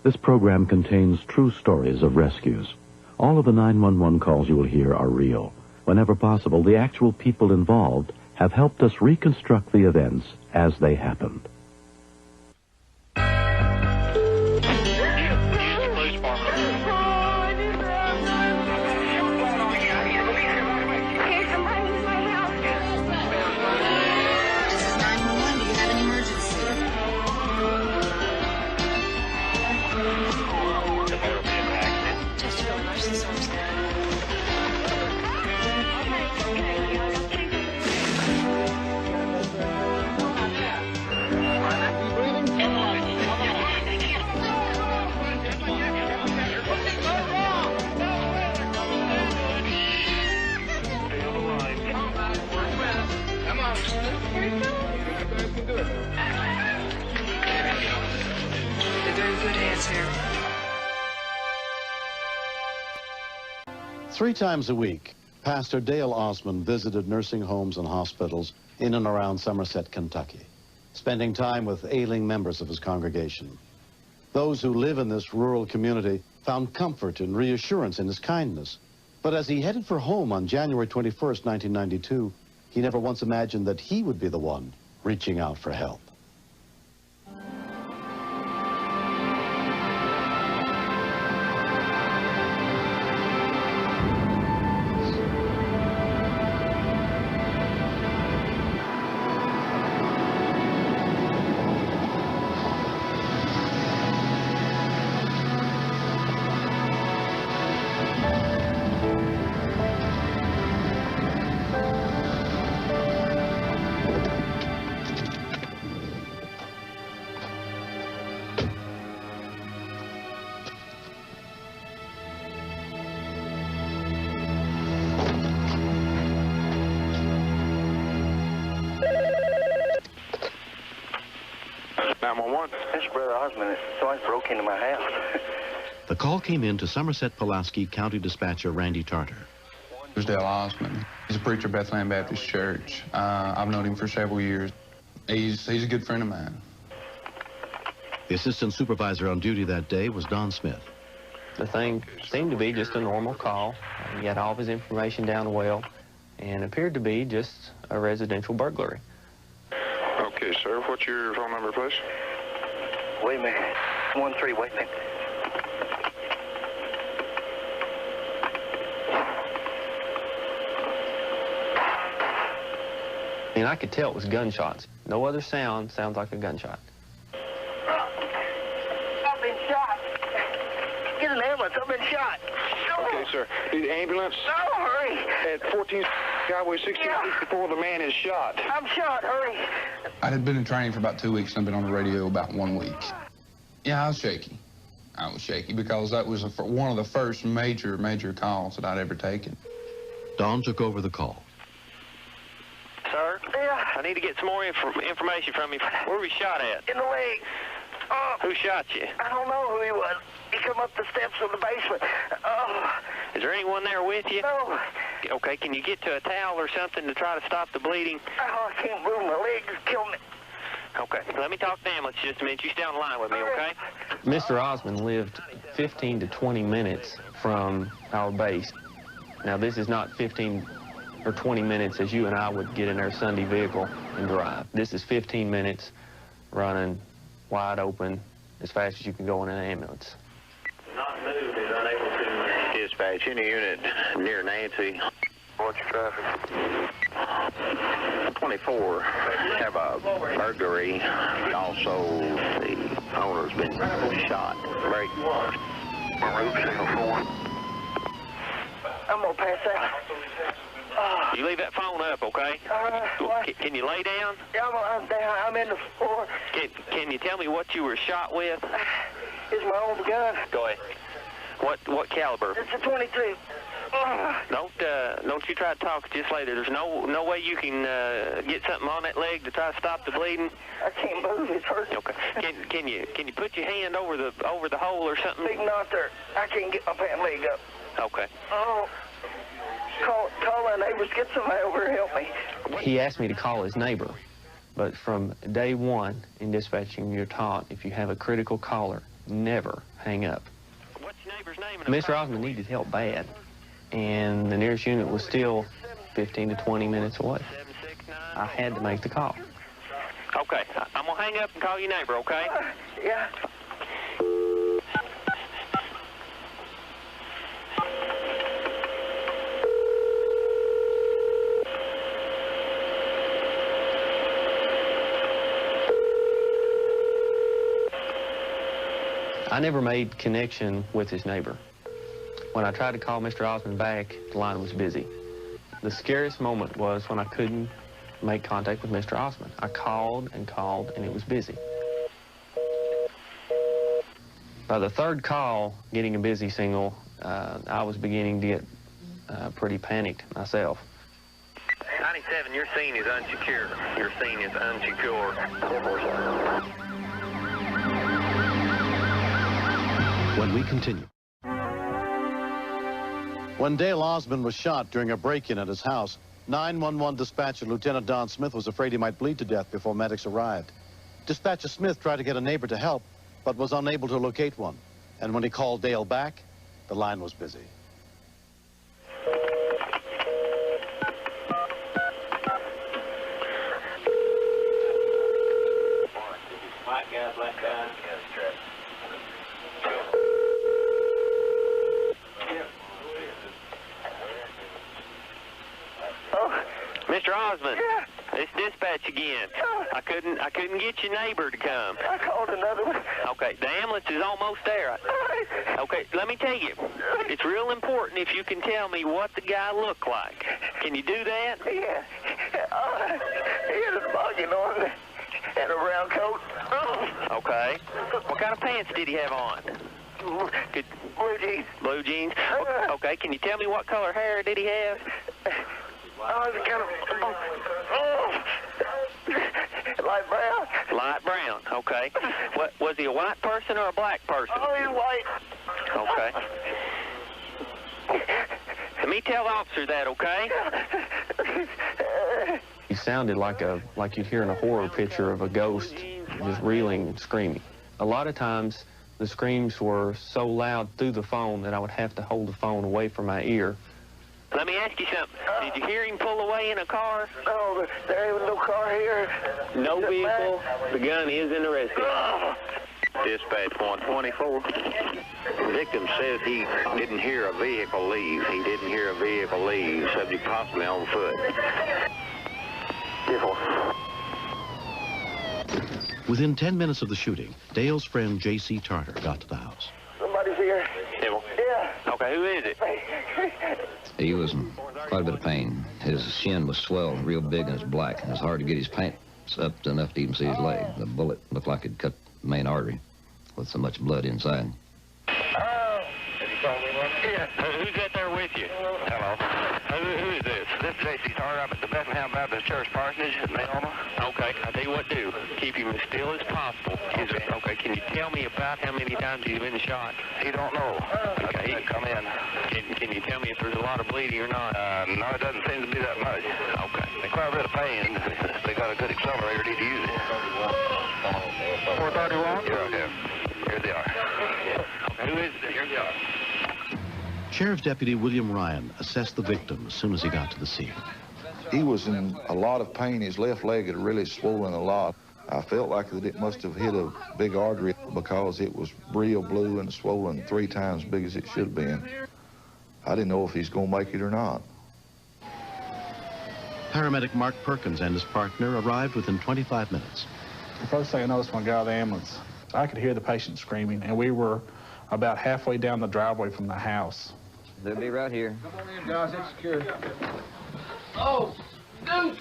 This program contains true stories of rescues. All of the 911 calls you will hear are real. Whenever possible, the actual people involved have helped us reconstruct the events as they happened. Three times a week, Pastor Dale Osmond visited nursing homes and hospitals in and around Somerset, Kentucky, spending time with ailing members of his congregation. Those who live in this rural community found comfort and reassurance in his kindness. But as he headed for home on January 21st, 1992, he never once imagined that he would be the one reaching out for help. This Brother Osmond, someone broke into my house. The call came in to Somerset Pulaski County Dispatcher Randy Tarter. There's Dale Osmond. He's a preacher at Bethlehem Baptist Church. I've known him for several years. He's a good friend of mine. The assistant supervisor on duty that day was Don Smith. The thing seemed to be just a normal call. He had all of his information down well and appeared to be just a residential burglary. Okay, sir. What's your phone number, please? Wait a minute. 13, wait a minute. And I could tell it was gunshots. No other sounds like a gunshot. I've been shot. Get an ambulance. I've been shot. Okay, sir. Need an ambulance? No, hurry. At 14 Highway 64, the man is shot. I'm shot. Hurry. I had been in training for about 2 weeks and I've been on the radio about 1 week. Yeah, I was shaky. I was shaky because that was one of the first major calls that I'd ever taken. Don took over the call. Sir? Yeah. I need to get some more information from you. Where were you shot at? In the leg. Who shot you? I don't know who he was. He come up the steps of the basement. Is there anyone there with you? No. Okay, can you get to a towel or something to try to stop the bleeding? I can't move. My legs kill me. Okay, let me talk to the ambulance just a minute. You stay on the line with me, okay? Mr. Osmond lived 15 to 20 minutes from our base. Now, this is not 15 or 20 minutes as you and I would get in our Sunday vehicle and drive. This is 15 minutes running wide open as fast as you can go in an ambulance. Not moved is unable to dispatch any unit near Nancy. What's your traffic? 24 have a burglary. Also, the owner's been shot. Break. Roof signal 4. I'm gonna pass out. You leave that phone up, okay? Can you lay down? Yeah, I'm down. I'm in the floor. Can you tell me what you were shot with? It's my old gun. Go ahead. What caliber? It's a 22. Don't you try to talk just later. There's no way you can get something on that leg to try to stop the bleeding. I can't move. It's hurting. Okay. Can you put your hand over the hole or something? Big knot there. I can't get my pant leg up. Okay. Oh. Call our neighbors. Get somebody over here to help me. He asked me to call his neighbor, but from day one in dispatching, you're taught if you have a critical caller, never hang up. What's your neighbor's name? Mr. Osmond needed help bad, and the nearest unit was still 15 to 20 minutes away. I had to make the call. Okay, I'm gonna hang up and call your neighbor, okay? Yeah. I never made connection with his neighbor. When I tried to call Mr. Osmond back, the line was busy. The scariest moment was when I couldn't make contact with Mr. Osmond. I called, and it was busy. By the third call, getting a busy signal, I was beginning to get pretty panicked myself. 97, your scene is unsecure. Your scene is unsecure. When we continue. When Dale Osmond was shot during a break-in at his house, 911 dispatcher Lieutenant Don Smith was afraid he might bleed to death before medics arrived. Dispatcher Smith tried to get a neighbor to help, but was unable to locate one. And when he called Dale back, the line was busy. White guy, black guy. Mr. Osmond, it's dispatch again. I couldn't get your neighbor to come. I called another one. Okay, the ambulance is almost there. Okay, let me tell you, it's real important if you can tell me what the guy looked like. Can you do that? Yeah. He had a bugging on and a brown coat. Okay. What kind of pants did he have on? Blue jeans. Blue jeans? Okay, can you tell me what color hair did he have? It's kind of light brown. Light brown, okay. What, was he a white person or a black person? Oh, he's white. Okay. Let me tell the officer that, okay? He sounded like you'd hear in a horror picture of a ghost just reeling and screaming. A lot of times the screams were so loud through the phone that I would have to hold the phone away from my ear. Let me ask you something. Did you hear him pull away in a car? No, there ain't no car here. No vehicle. The gun is in the rescue. Dispatch 124. The victim says he didn't hear a vehicle leave. He didn't hear a vehicle leave. Subject possibly on foot. Within 10 minutes of the shooting, Dale's friend J.C. Tarter got to the house. Somebody's here. Yeah. Okay, who is it? He was in quite a bit of pain. His shin was swelled real big and it's black. It was hard to get his pants up to enough to even see his leg. The bullet looked like it cut the main artery with so much blood inside. Yeah. Who's that there with you? Hello. Who is this? This is J.C. Tarter. I'm at the Bethlehem Baptist Church parsonage in Leona. Okay, I'll tell you what to do. Keep him as still as possible. Okay, can you tell me about how many times he's been shot? He don't know. Okay, He can come in. Can you tell me if there's a lot of bleeding or not? No, it doesn't seem to be that much. Okay. They're quite a bit of pain. They got a good accelerator. Need to use it. 431? Yeah, okay. Here they are. Okay, who is it? Here they are. Sheriff's Deputy William Ryan assessed the victim as soon as he got to the scene. He was in a lot of pain. His left leg had really swollen a lot. I felt like that it must have hit a big artery because it was real blue and swollen 3 times as big as it should have been. I didn't know if he's going to make it or not. Paramedic Mark Perkins and his partner arrived within 25 minutes. The first thing I noticed when I got out of the ambulance, I could hear the patient screaming, and we were about halfway down the driveway from the house. They'll be right here. Come on in, guys. It's secure. Oh, dude!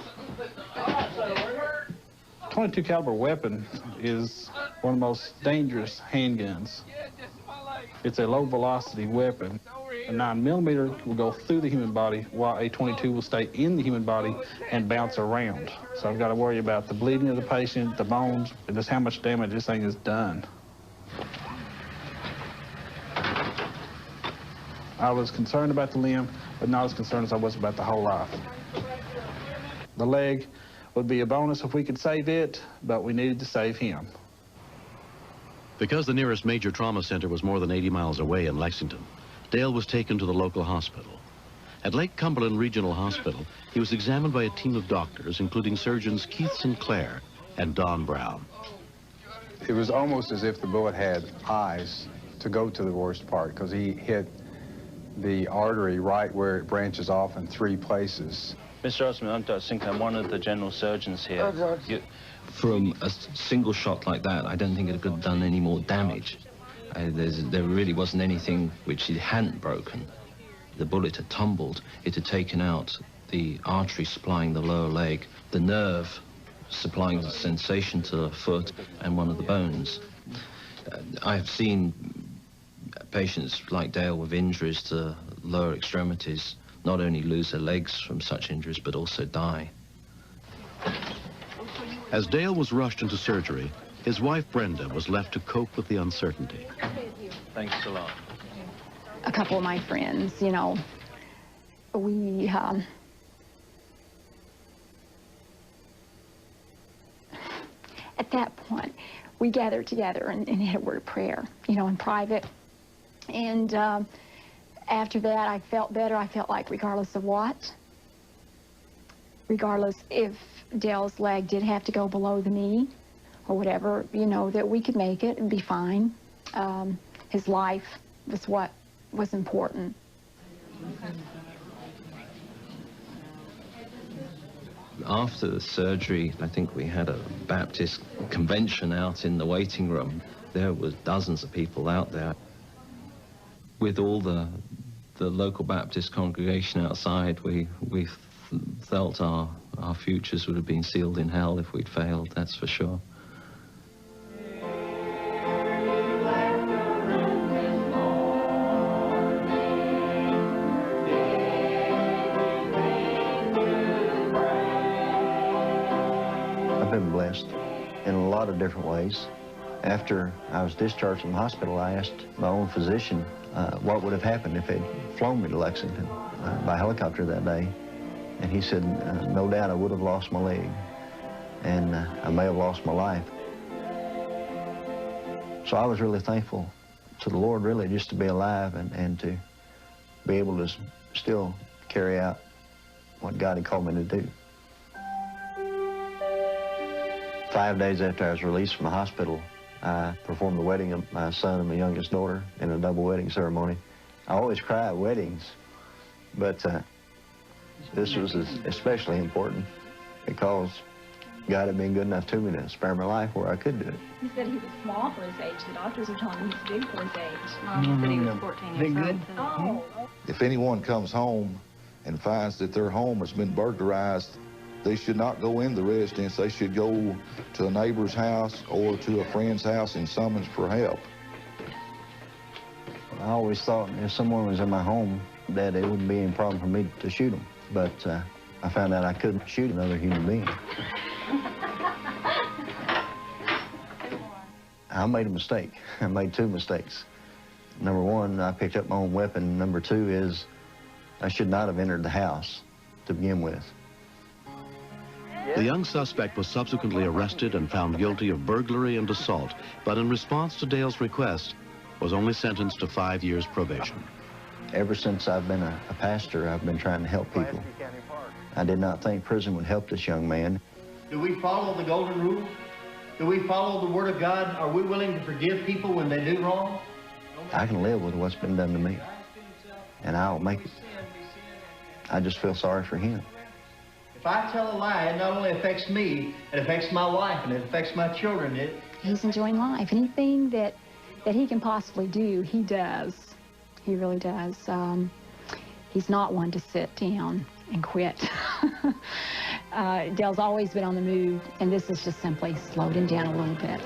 22 caliber weapon is one of the most dangerous handguns. It's a low velocity weapon. A 9mm will go through the human body while a 22 will stay in the human body and bounce around. So I've got to worry about the bleeding of the patient, the bones, and just how much damage this thing has done. I was concerned about the limb, but not as concerned as I was about the whole life. The leg would be a bonus if we could save it, but we needed to save him. Because the nearest major trauma center was more than 80 miles away in Lexington, Dale was taken to the local hospital. At Lake Cumberland Regional Hospital, he was examined by a team of doctors, including surgeons Keith Sinclair and Don Brown. It was almost as if the bullet had eyes to go to the worst part, because he hit the artery right where it branches off in 3 places. Mr. Osmond, I'm Dr. Sinclair. I'm one of the general surgeons here. From a single shot like that, I don't think it could have done any more damage. There really wasn't anything which he hadn't broken. The bullet had tumbled. It had taken out the artery supplying the lower leg, the nerve supplying the sensation to the foot, and one of the bones. I've seen patients like Dale with injuries to lower extremities not only lose their legs from such injuries, but also die. As Dale was rushed into surgery, his wife Brenda was left to cope with the uncertainty. Thanks a lot. A couple of my friends, you know, we at that point, we gathered together and had a word of prayer, you know, in private. And after that, I felt better. I felt like regardless of what, regardless if Dale's leg did have to go below the knee or whatever, you know, that we could make it and be fine. His life was what was important. After the surgery, I think we had a Baptist convention out in the waiting room. There was dozens of people out there. With all the local Baptist congregation outside, we felt our futures would have been sealed in hell if we'd failed, that's for sure. I've been blessed in a lot of different ways. After I was discharged from the hospital, I asked my own physician what would have happened if they'd flown me to Lexington by helicopter that day. And he said, no doubt I would have lost my leg, and I may have lost my life. So I was really thankful to the Lord, really, just to be alive and to be able to still carry out what God had called me to do. 5 days after I was released from the hospital, I performed the wedding of my son and my youngest daughter in a double wedding ceremony. I always cry at weddings, but this was especially important because God had been good enough to me to spare my life where I could do it. He said he was small for his age. The doctors were telling him he's big for his age. Mom said he was 14 years old. If anyone comes home and finds that their home has been burglarized, they should not go in the residence. They should go to a neighbor's house or to a friend's house and summons for help. I always thought if someone was in my home that it wouldn't be any problem for me to shoot them. But I found out I couldn't shoot another human being. I made a mistake. I made 2 mistakes. Number 1, I picked up my own weapon. Number 2 is I should not have entered the house to begin with. The young suspect was subsequently arrested and found guilty of burglary and assault, but in response to Dale's request, was only sentenced to 5 years probation. Ever since I've been a pastor, I've been trying to help people. I did not think prison would help this young man. Do we follow the golden rule? Do we follow the Word of God? Are we willing to forgive people when they do wrong? I can live with what's been done to me, and I'll make it. I just feel sorry for him. If I tell a lie, it not only affects me, it affects my wife and it affects my children. He's enjoying life. Anything that he can possibly do, he does. He really does. He's not one to sit down and quit. Dale's always been on the move, and this has just simply slowed him down a little bit.